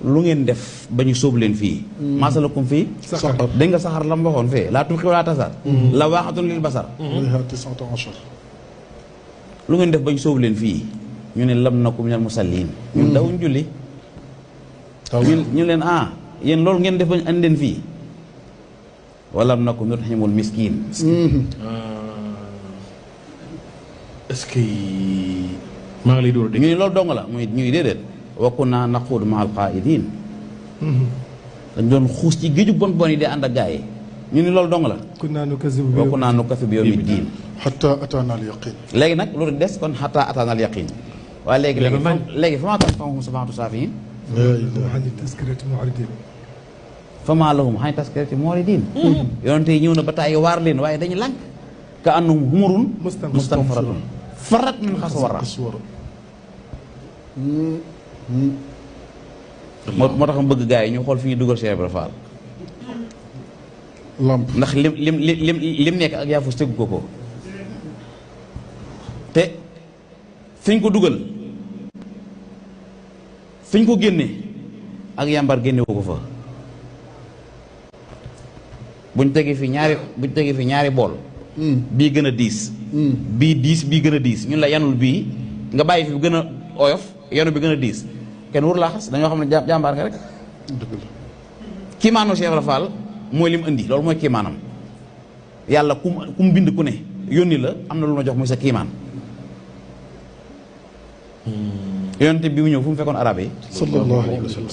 lu ngeen def ba ñu sóobu leen fii masalakum fii dégg nga saxar la mu waxoon fee laa tubqi wala tasar la waaxatun lil basar lu ngeen def ba ñu sóobu leen fii ñu ne lam naku minal musallin ñun dawuñ julli ñu leen yéen loolu ngeen def ba ñu andi leen fii walam naku nut'imul miskin est-ce que maa ngi lay door ñu ne loolu dong la muy ñuy déedéet wa kunna naquudu ma'al qaa'idiin dañ doon xuus ci géeju bon bon yi di ànd ak gaa yi ñu ne loolu dong la wa kunnaa nukazzibu bi yawmi diin hattaa ataanaa al-yaqiin léegi nag loolu des kon hattaa ataanaa al-yaqiin waaye léegi fa maa tanfa'uhum shafaa'atu shaafi'iin fa maa lahum an tazkirati mu'ridiin yonente yi ñëw na ba tàyyi waar leen waaye dañu lànk ka annahum humurun mustanfiratun farrat min qaswara moo tax ma bëgg gars yi ñu xool fi ñu dugal Cheikh Ibra Fall lamp ndax lim nekk ak yaa fa tegu ko te fi ñu ko dugal fi ñu ko génne ak yàmbar génne ko fa buñ tegee fi ñaari bool bii gën a diis bii diis bii gën a diis ñun la yanul bii nga bàyyi fi bu gën a oyof yanu bi gën a diis kenn waru laa xas dañoo xam ne jàmbaar nga rek kiimaanu Cheikh Ibra Fall mooy li mu indi loolu mooy kiimaanam yàlla kum bind ku ne yónni la am na lu ma jox muy sa kiimaan yonente bi mu ñëw fu mu fekkoon arabe yi sallallahu alayhi wa sallam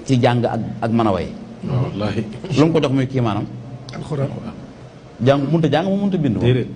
ci jàng ak mën a way wallaahi lu mu ko jox muy kiimaanam alxuraan jàng mënut a jàng moom mënut a bind déedéet